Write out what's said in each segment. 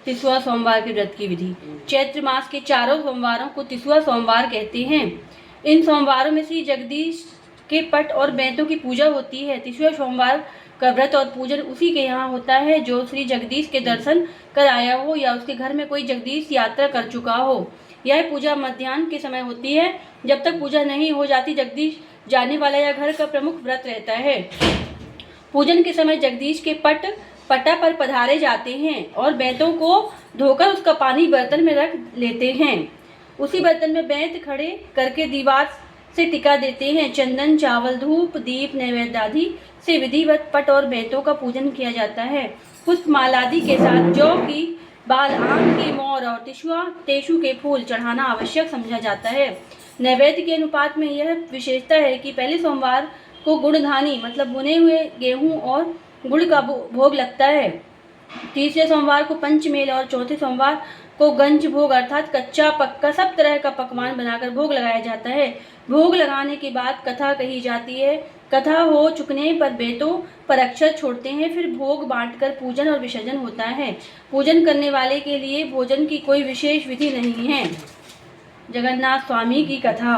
तिसवा सोमवार के व्रत की विधि। चैत्र मास के चारों सोमवारों को तिसवा सोमवार कहते हैं। इन सोमवारों में श्री जगदीश के पट और बैंतों की पूजा होती है। तिसवा सोमवार का व्रत और पूजन उसी के यहाँ होता है जो श्री जगदीश के दर्शन कर आया हो या उसके घर में कोई जगदीश यात्रा कर चुका हो। यह पूजा मध्याह्न के समय होती है। जब तक पूजा नहीं हो जाती जगदीश जाने वाला या घर का प्रमुख व्रत रहता है। पूजन के समय जगदीश के पटा पर पधारे जाते हैं और बैंतों को धोकर उसका पानी बर्तन में रख लेते हैं। उसी बर्तन में बैंत खड़े करके दीवार से टिका देते हैं। चंदन, चावल, धूप, दीप, नैवेद्य आदि से विधिवत पट और बैंतों का पूजन किया जाता है। पुष्प मालादि के साथ जौ की बाल, आम की मोर और टेसु के फूल चढ़ाना आवश्यक समझा जाता है। नैवेद्य के अनुपात में यह विशेषता है कि पहले सोमवार को गुड़धानी मतलब भुने हुए गेहूं और गुड़ का भोग लगता है। तीसरे सोमवार को पंचमेल और चौथे सोमवार को गंज भोग अर्थात कच्चा पक्का सब तरह का पकवान बनाकर भोग लगाया जाता है। भोग लगाने के बाद कथा कही जाती है। कथा हो चुकने पर बेतों पर अक्षर छोड़ते हैं। फिर भोग बांटकर पूजन और विसर्जन होता है। पूजन करने वाले के लिए भोजन की कोई विशेष विधि नहीं है। जगन्नाथ स्वामी की कथा।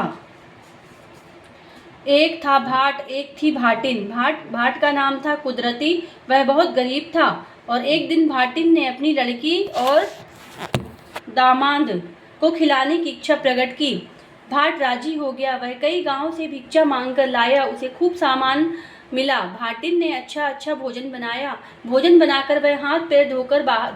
एक था भाट, एक थी भाटिन। भाट का नाम था कुदरती, वह बहुत गरीब था और एक दिन भाटिन ने अपनी लड़की और दामाद को खिलाने की इच्छा प्रकट की। भाट राजी हो गया। वह कई गांव से भिक्षा मांगकर लाया। उसे खूब सामान मिला। भाटिन ने अच्छा भोजन बनाया। भोजन बनाकर वह हाथ पैर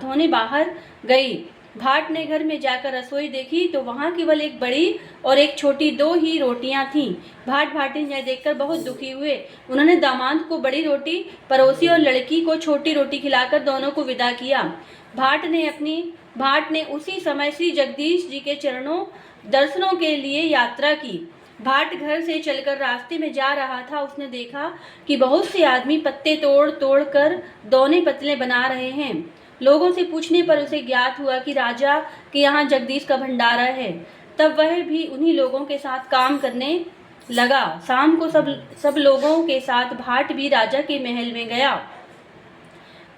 धोने बाहर गई। भाट ने घर में जाकर रसोई देखी तो वहाँ केवल एक बड़ी और एक छोटी दो ही रोटियां थीं। भाट भाटिन यह देखकर बहुत दुखी हुए। उन्होंने दामाद को बड़ी रोटी परोसी और लड़की को छोटी रोटी खिलाकर दोनों को विदा किया। भाट ने उसी समय श्री जगदीश जी के चरणों दर्शनों के लिए यात्रा की। भाट घर से चलकर रास्ते में जा रहा था। उसने देखा कि बहुत से आदमी पत्ते तोड़ कर दौने पतले बना रहे हैं। लोगों से पूछने पर उसे ज्ञात हुआ कि राजा के यहाँ जगदीश का भंडारा है। तब वह भी उन्हीं लोगों के साथ काम करने लगा। शाम को सब लोगों के साथ भाट भी राजा के महल में गया।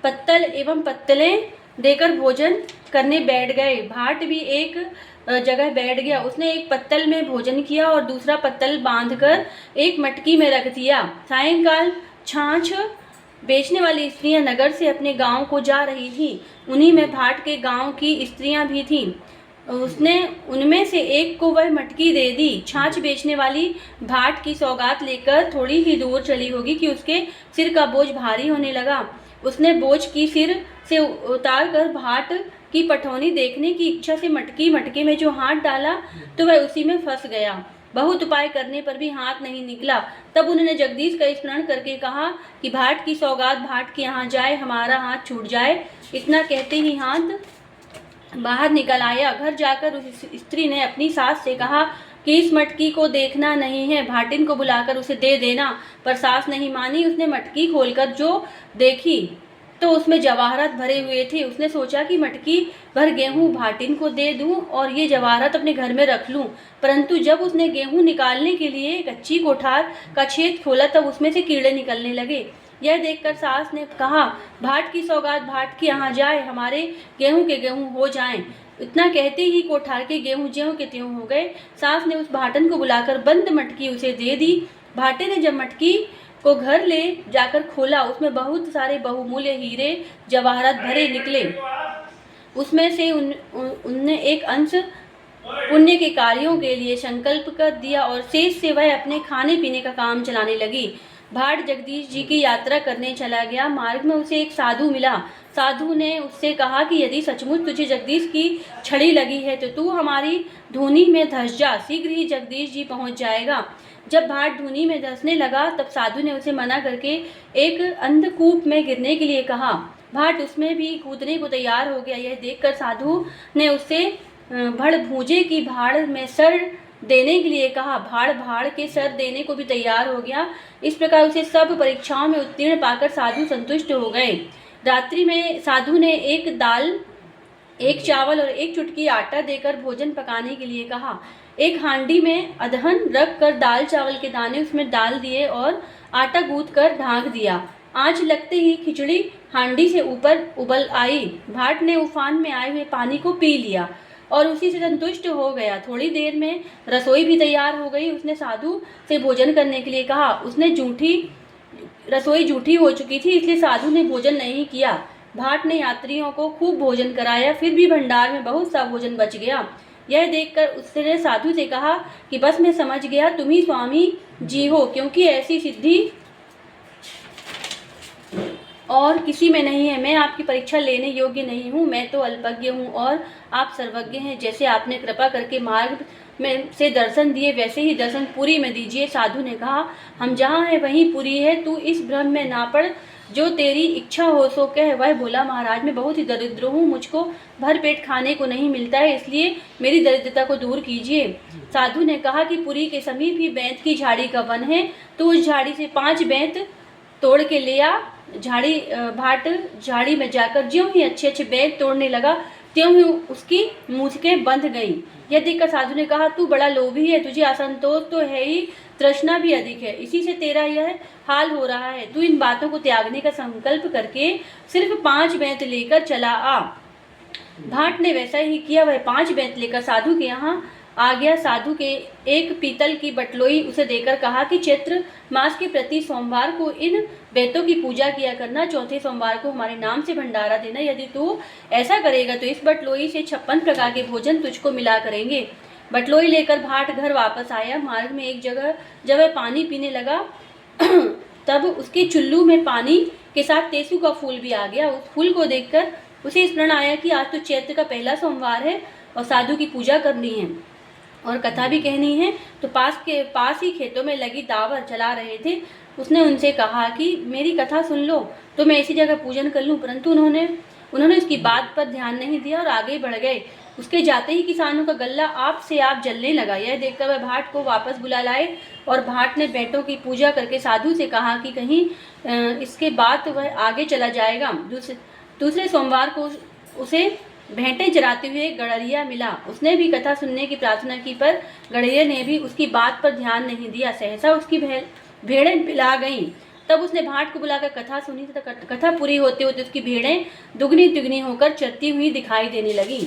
पत्तल एवं पत्तलें देकर भोजन करने बैठ गए। भाट भी एक जगह बैठ गया। उसने एक पत्तल में भोजन किया और दूसरा पत्तल बांधकर एक मटकी में रख दिया। सायंकाल छाछ बेचने वाली स्त्रियां नगर से अपने गांव को जा रही थीं। उन्हीं में भाट के गांव की स्त्रियां भी थीं। उसने उनमें से एक को वह मटकी दे दी। छाछ बेचने वाली भाट की सौगात लेकर थोड़ी ही दूर चली होगी कि उसके सिर का बोझ भारी होने लगा। उसने बोझ की सिर से उतार कर भाट की पठौनी देखने की इच्छा से मटके में जो हाथ डाला तो वह उसी में फंस गया। बहुत उपाय करने पर भी हाथ नहीं निकला। तब उन्होंने जगदीश का स्मरण करके कहा कि भाट की सौगात भाट के यहाँ जाए, हमारा हाथ छूट जाए। इतना कहते ही हाथ बाहर निकल आया। घर जाकर उस स्त्री ने अपनी सास से कहा कि इस मटकी को देखना नहीं है, भाटिन को बुलाकर उसे दे देना। पर सास नहीं मानी। उसने मटकी खोलकर जो देखी तो उसमें जवाहरात भरे हुए थे। उसने सोचा कि मटकी भर गेहूं भाटिन को दे दूं और ये जवाहरात अपने घर में रख लूं। परंतु जब उसने गेहूं निकालने के लिए कच्ची कोठार का छेद खोला तब उसमें से कीड़े निकलने लगे। यह देखकर सास ने कहा, भाट की सौगात भाट के यहाँ जाए, हमारे गेहूं के गेहूं हो जाएं। इतना कहते ही कोठार के गेहूं ज्यों के त्यों हो गए। सास ने उस भाटन को बुलाकर बंद मटकी उसे दे दी। भाटे ने जब मटकी को घर ले जाकर खोला, उसमें बहुत सारे बहुमूल्य हीरे जवाहरात भरे निकले। उसमें से उनने एक अंश पुण्य के कार्यों के लिए संकल्प कर दिया और शेष से वह अपने खाने पीने का काम चलाने लगी। भाट जगदीश जी की यात्रा करने चला गया। मार्ग में उसे एक साधु मिला। साधु ने उससे कहा कि यदि सचमुच तुझे जगदीश की छड़ी लगी है तो तू हमारी धूनी में धंस जा, शीघ्र ही जगदीश जी पहुंच जाएगा। जब भाट धूनी में धंसने लगा तब साधु ने उसे मना करके एक अंधकूप में गिरने के लिए कहा। भाट उसमें भी कूदने को तैयार हो गया। यह देखकर साधु ने उससे भड़ भूजे की भाड़ में सर देने के लिए कहा। भाड़ के सर देने को भी तैयार हो गया। इस प्रकार उसे सब परीक्षाओं में उत्तीर्ण पाकर साधु संतुष्ट हो गए। रात्रि में साधु ने एक दाल, एक चावल और एक चुटकी आटा देकर भोजन पकाने के लिए कहा। एक हांडी में अदहन रख कर दाल चावल के दाने उसमें डाल दिए और आटा गूंथ कर ढाँक दिया। आँच लगते ही खिचड़ी हांडी से ऊपर उबल आई। भाट ने उफान में आए हुए पानी को पी लिया और उसी से संतुष्ट हो गया। थोड़ी देर में रसोई भी तैयार हो गई। उसने साधु से भोजन करने के लिए कहा। रसोई जूठी हो चुकी थी, इसलिए साधु ने भोजन नहीं किया। भाट ने यात्रियों को खूब भोजन कराया, फिर भी भंडार में बहुत सा भोजन बच गया। यह देखकर उसने साधु से कहा कि बस मैं समझ गया, तुम ही स्वामी जी हो, क्योंकि ऐसी सिद्धि और किसी में नहीं है। मैं आपकी परीक्षा लेने योग्य नहीं हूँ, मैं तो अल्पज्ञ हूँ और आप सर्वज्ञ हैं। जैसे आपने कृपा करके मार्ग में से दर्शन दिए, वैसे ही दर्शन पुरी में दीजिए। साधु ने कहा, हम जहाँ हैं वहीं पुरी है, तू इस भ्रम में ना पड़। जो तेरी इच्छा हो सो कह। वह बोला, महाराज मैं बहुत ही दरिद्र हूँ, मुझको भर पेट खाने को नहीं मिलता है, इसलिए मेरी दरिद्रता को दूर कीजिए। साधु ने कहा कि पुरी के समीप ही बैंत की झाड़ी का वन है, तो उस झाड़ी से 5 बैंत तोड़ के ले आ। भाट झाड़ी में जाकर ज्यों ही अच्छे बैंत तोड़ने लगा, त्यों ही उसकी मूंछें बंध गई। यह देखकर साधु ने कहा, तू बड़ा लोभी है, तुझे असंतोष तो है ही, तृष्णा भी अधिक है, इसी से तेरा यह हाल हो रहा है। तू इन बातों को त्यागने का संकल्प करके सिर्फ 5 बैंत लेकर चला आ। भाट ने वैसा ही किया। वह 5 बैंत लेकर साधु के यहाँ आ गया। साधु के एक पीतल की बटलोई उसे देकर कहा कि चैत्र मास के प्रति सोमवार को इन बैंतों की पूजा किया करना, चौथे सोमवार को हमारे नाम से भंडारा देना। यदि तू ऐसा करेगा तो इस बटलोई से 56 प्रकार के भोजन तुझको मिला करेंगे। बटलोई लेकर भाट घर वापस आया। मार्ग में एक जगह जब वह पानी पीने लगा तब उसके चुल्लू में पानी के साथ तेसु का फूल भी आ गया। उस फूल को देखकर उसे स्मरण आया कि आज तो चैत्र का पहला सोमवार है और साधु की पूजा करनी है और कथा भी कहनी है। तो पास ही खेतों में लगी दावर चला रहे थे। उसने उनसे कहा कि मेरी कथा सुन लो तो मैं इसी जगह पूजन कर लूं, परंतु उन्होंने उसकी बात पर ध्यान नहीं दिया और आगे बढ़ गए। उसके जाते ही किसानों का गल्ला आप से आप जलने लगा। यह देखकर वह भाट को वापस बुला लाए और भाट ने बैंतों की पूजा करके साधु से कहा कि कहीं इसके बाद वह आगे चला जाएगा। दूसरे सोमवार को उसे भेंटे चराते हुए गड़रिया मिला। उसने भी कथा सुनने की प्रार्थना की, पर गड़रिया ने भी उसकी बात पर ध्यान नहीं दिया। सहसा उसकी भेड़ें पिला गईं। तब उसने भाट को बुलाकर कथा सुनी तथा कथा पूरी होते होते उसकी भेड़ें दुगनी तिगनी होकर चरती हुई दिखाई देने लगी।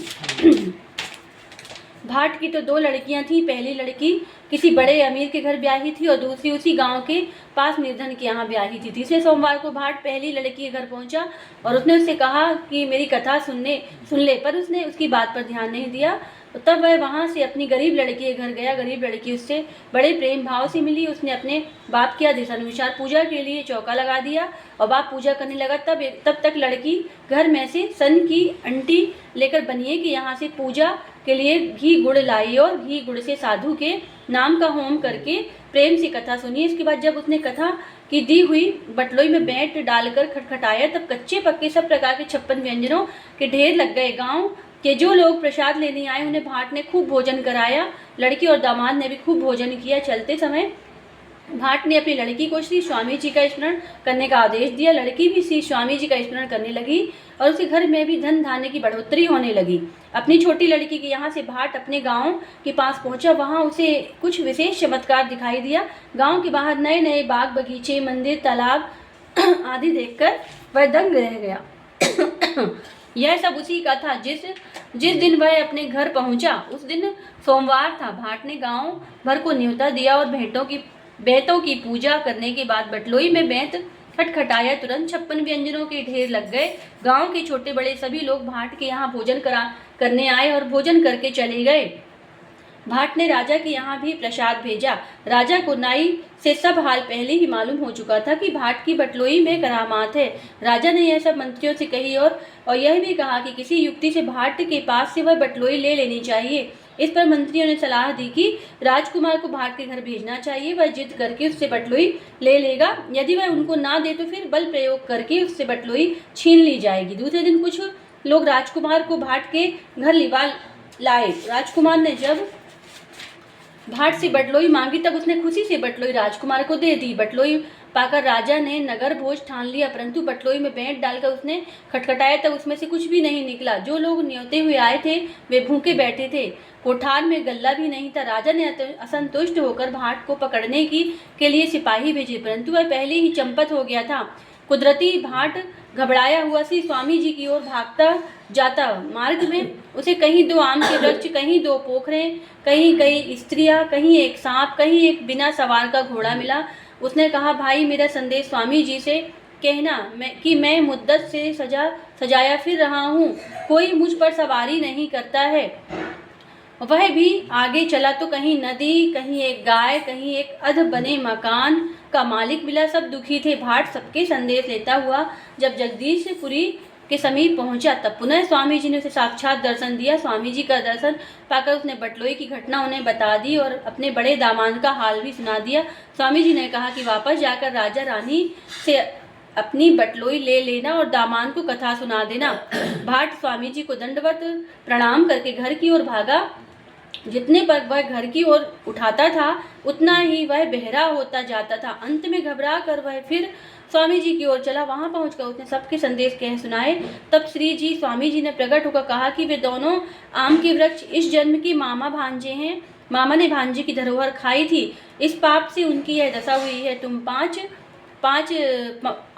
भाट की तो 2 लड़कियां थीं। पहली लड़की किसी बड़े अमीर के घर ब्याही थी और दूसरी उसी गांव के पास निर्धन के यहाँ ब्याही थी। तीसरे सोमवार को भाट पहली लड़की के घर पहुंचा और उसने उससे कहा कि मेरी कथा सुन ले, पर उसने उसकी बात पर ध्यान नहीं दिया। तब वह वहाँ से अपनी गरीब लड़की के घर गया। गरीब लड़की उससे बड़े प्रेम भाव से मिली। उसने अपने बाप के आदेशानुसार पूजा के लिए चौका लगा दिया और बाप पूजा करने लगा। तब तक लड़की घर में से सन की अंटी लेकर बनिए कि यहाँ से पूजा के लिए घी गुड़ लाई और घी गुड़ से साधु के नाम का होम करके प्रेम से कथा सुनी। इसके बाद जब उसने कथा की दी हुई बटलोई में बैंत डालकर खटखटाया, तब कच्चे पक्के सब प्रकार के 56 व्यंजनों के ढेर लग गए। गांव के जो लोग प्रसाद लेने आए उन्हें भाट ने खूब भोजन कराया। लड़की और दामाद ने भी खूब भोजन किया। चलते समय भाट ने अपनी लड़की को श्री स्वामी जी का स्मरण करने का आदेश दिया। लड़की भी श्री स्वामी जी का स्मरण करने लगी और उसके घर में भी धन धान्य की बढ़ोतरी होने लगी। अपनी छोटी लड़की के यहाँ से भाट अपने गांव के पास पहुंचा। वहां उसे कुछ विशेष चमत्कार दिखाई दिया। गांव के बाहर नए नए बाग बगीचे, मंदिर, तालाब आदि देखकर वह दंग रह गया। यह सब उसी का था। जिस दिन वह अपने घर पहुंचा उस दिन सोमवार था। भाट ने गांव भर को न्योता दिया और बैंतों की पूजा करने के बाद बटलोई में बैंत खटखटाया। तुरंत 56 व्यंजनों के ढेर लग गए। गांव के छोटे बड़े सभी लोग भाट के यहाँ भोजन करने आए और भोजन करके चले गए। भाट ने राजा के यहाँ भी प्रसाद भेजा। राजा को नाई से सब हाल पहले ही मालूम हो चुका था कि भाट की बटलोई में करामात है। राजा ने यह सब मंत्रियों से कही और यह भी कहा कि किसी युक्ति से भाट के पास से वह बटलोई ले लेनी चाहिए। इस पर मंत्रियों ने सलाह दी कि राजकुमार को भाट के घर भेजना चाहिए। वह जिद करके उससे बटलोई ले लेगा। यदि वह उनको ना दे तो फिर बल प्रयोग करके उससे बटलोई छीन ली जाएगी। दूसरे दिन कुछ लोग राजकुमार को भाट के घर लिवा लाए। राजकुमार ने जब भाट से बटलोई मांगी तब उसने खुशी से बटलोई राजकुमार को दे दी। बटलोई पाकर राजा ने नगर भोज ठान लिया, परंतु बटलोई में बैंत डालकर उसने खटखटाया तब उसमें से कुछ भी नहीं निकला। जो लोग न्योते हुए आए थे वे भूखे बैठे थे। कोठार में गल्ला भी नहीं था। राजा ने असंतुष्ट होकर भाट को पकड़ने के लिए सिपाही भेजे, परंतु वह पहले ही चंपत हो गया था। कुदरती भाट घबराया हुआ सी स्वामी जी की ओर भागता जाता। मार्ग में उसे कहीं 2 आम के वृक्ष, कहीं 2 पोखरें, कहीं कई स्त्रियां, कहीं एक सांप, कहीं एक बिना सवार का घोड़ा मिला। उसने कहा, भाई मेरा संदेश स्वामी जी से कहना कि मैं मुद्दत से सजाया फिर रहा हूँ, कोई मुझ पर सवारी नहीं करता है। वह भी आगे चला तो कहीं नदी, कहीं एक गाय, कहीं एक अध बने मकान का मालिक मिला। सब दुखी थे। भाट सबके संदेश लेता हुआ जब जगदीशपुरी के समीप पहुंचा तब पुनः स्वामी जी ने उसे साक्षात दर्शन दिया। स्वामी जी का दर्शन पाकर उसने बटलोई की घटना उन्हें बता दी और अपने बड़े दामाद का हाल भी सुना दिया। स्वामी जी ने कहा कि वापस जाकर राजा रानी से अपनी बटलोई ले लेना और दामाद को कथा सुना देना। भाट स्वामी जी को दंडवत प्रणाम करके घर की ओर भागा। जितने पर वह घर की ओर उठाता था उतना ही वह बहरा होता जाता था। अंत में घबरा कर वह फिर स्वामी जी की ओर चला। वहां पहुंचकर उसने सबके संदेश कह सुनाए। तब स्वामी जी ने प्रकट होकर कहा कि वे दोनों आम के वृक्ष इस जन्म की मामा भांजे हैं। मामा ने भांजे की धरोहर खाई थी, इस पाप से उनकी यह दशा हुई है। तुम पांच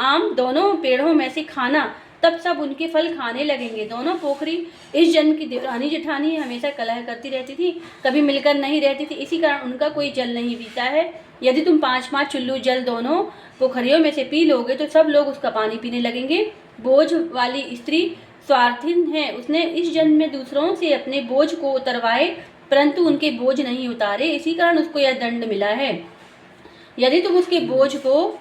आम दोनों पेड़ों में से खाना, तब सब उनके फल खाने लगेंगे। दोनों पोखरी इस जन्म की देवरानी जेठानी हमेशा कलह करती रहती थी, कभी मिलकर नहीं रहती थी, इसी कारण उनका कोई जल नहीं पीता है। यदि तुम 5-5 चुल्लू जल दोनों पोखरियों में से पी लोगे तो सब लोग उसका पानी पीने लगेंगे। बोझ वाली स्त्री स्वार्थीन है, उसने इस जन्म में दूसरों से अपने बोझ को उतरवाए परंतु उनके बोझ नहीं उतारे, इसी कारण उसको यह दंड मिला है। यदि तुम उसके बोझ को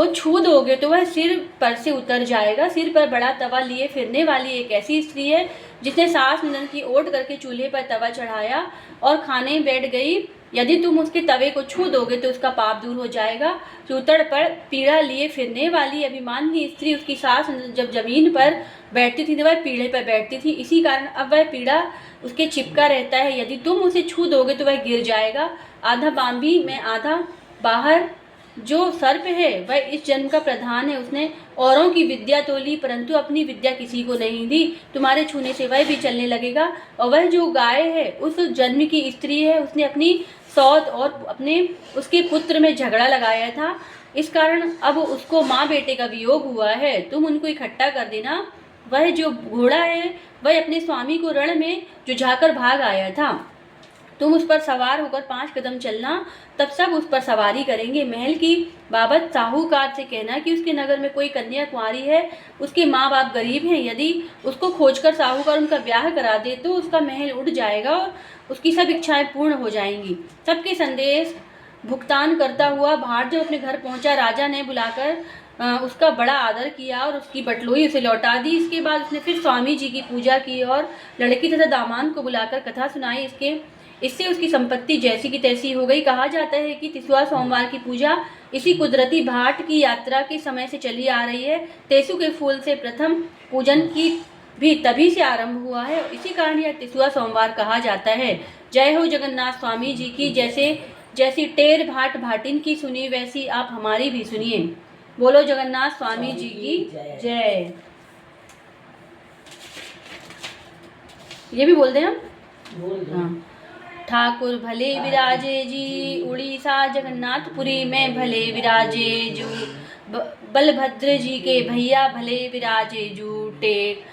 छू दोगे तो वह सिर पर से उतर जाएगा। सिर पर बड़ा तवा लिए फिरने वाली एक ऐसी स्त्री है जिसने सास ननद की ओट करके चूल्हे पर तवा चढ़ाया और खाने बैठ गई। यदि तुम उसके तवे को छू दोगे तो उसका पाप दूर हो जाएगा। चूतड़ पर पीढ़ा लिए फिरने वाली अभिमानी स्त्री, उसकी सास जब जमीन पर बैठती थी तो वह पीढ़े पर बैठती थी, इसी कारण अब वह पीढ़ा उसके चिपका रहता है। यदि तुम उसे छू दोगे तो वह गिर जाएगा। आधा बाम्बी में आधा बाहर जो सर्प है वह इस जन्म का प्रधान है। उसने औरों की विद्या तो ली परंतु अपनी विद्या किसी को नहीं दी। तुम्हारे छूने से वह भी चलने लगेगा। और वह जो गाय है उस जन्म की स्त्री है, उसने अपनी सौत और उसके पुत्र में झगड़ा लगाया था, इस कारण अब उसको माँ बेटे का वियोग हुआ है। तुम उनको इकट्ठा कर देना। वह जो घोड़ा है वह अपने स्वामी को रण में जुझाकर भाग आया था। तुम उस पर सवार होकर 5 कदम चलना, तब सब उस पर सवारी करेंगे। महल की बाबत साहूकार से कहना कि उसके नगर में कोई कन्या कुंवारी है, उसके माँ बाप गरीब हैं, यदि उसको खोजकर साहूकार उनका ब्याह करा दे तो उसका महल उड़ जाएगा और उसकी सब इच्छाएं पूर्ण हो जाएंगी। सबके संदेश भुगतान करता हुआ भाट जब अपने घर पहुंचा, राजा ने बुलाकर उसका बड़ा आदर किया और उसकी बटलोई उसे लौटा दी। इसके बाद उसने फिर स्वामी जी की पूजा की और लड़की तथा दामाद को बुलाकर कथा सुनाई। इससे उसकी संपत्ति जैसी की तैसी हो गई। कहा जाता है कि तिसवा सोमवार की पूजा इसी कुदरती भाट की यात्रा के समय से चली आ रही है। तेसु के फूल से प्रथम पूजन की भी तभी से आरंभ हुआ है, इसी कारण यह तिसवा सोमवार कहा जाता है। जय हो जगन्नाथ स्वामी जी की। जैसी टेर भाट भाटिन की सुनी वैसी आप हमारी भी सुनिए। बोलो जगन्नाथ स्वामी जी की जय। ये भी बोल दें हम। हाँ। ठाकुर भले विराजे जी, उड़ीसा जगन्नाथपुरी में भले विराजे जू। बलभद्र जी के भैया भले विराजे जूटे।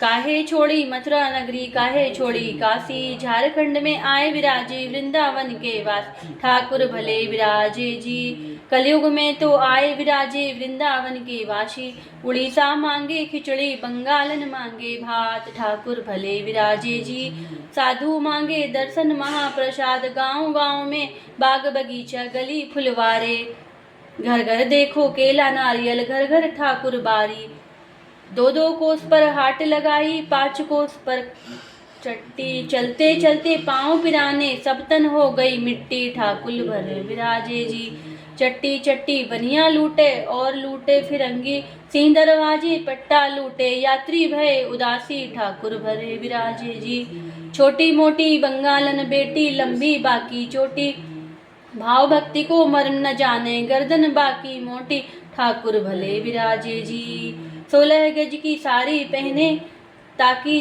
काहे छोड़ी मथुरा नगरी, काहे छोड़ी काशी, झारखंड में आए विराजे वृंदावन के वास। ठाकुर भले विराजे जी, कलयुग में तो आए विराजे वृंदावन के वासी। उड़ीसा मांगे खिचड़ी, बंगालन मांगे भात। ठाकुर भले विराजे जी, साधु मांगे दर्शन महाप्रसाद। गांव गांव में बाग बगीचा गली फुलवारे। घर घर देखो केला नारियल, घर घर ठाकुर बारी। 2-2 कोस पर हाट लगाई, 5 कोस पर चट्टी। चलते चलते पांव पिराने, सब तन हो गई मिट्टी। ठाकुर भले विराजे जी, चट्टी चट्टी बनिया लूटे और लूटे फिरंगी। सिंह दरवाजे पट्टा लूटे, यात्री भय उदासी। ठाकुर भले विराजे जी, छोटी मोटी बंगालन बेटी, लंबी बाकी चोटी। भाव भक्ति को मर्म न जाने, गर्दन बाकी मोटी। ठाकुर भले विराजे जी, 16 गज की साड़ी पहने, ताकि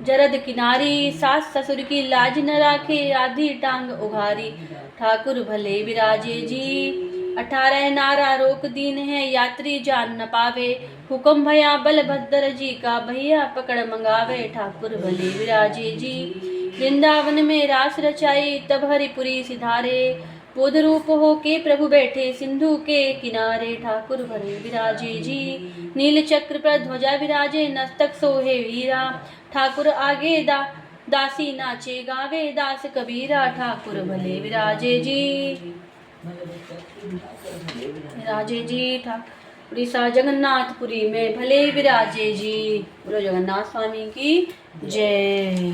जरद किनारी। सास ससुर की लाज न राखे, आधी टांग उघारी। ठाकुर भले विराजे जी, 18 नारा रोक दीन है यात्री जान न पावे, हुक्म भया बलभद्र जी का भैया पकड़ मंगावे, ठाकुर भले विराजे जी। वृंदावन में रास रचाई तब हरिपुरी सिधारे, बोध रूप हो के प्रभु बैठे सिंधु के किनारे, ठाकुर भले विराजे जी। नील चक्र पर ध्वजा विराजे नस्तक सोहे वीरा, ठाकुर आगे दासी नाचे गावे, दास कबीरा, ठाकुर भले विराजे जी। विराजे जी ठाकुर उड़ीसा जगन्नाथपुरी में भले विराजे जी। बोलो जगन्नाथ स्वामी की जय।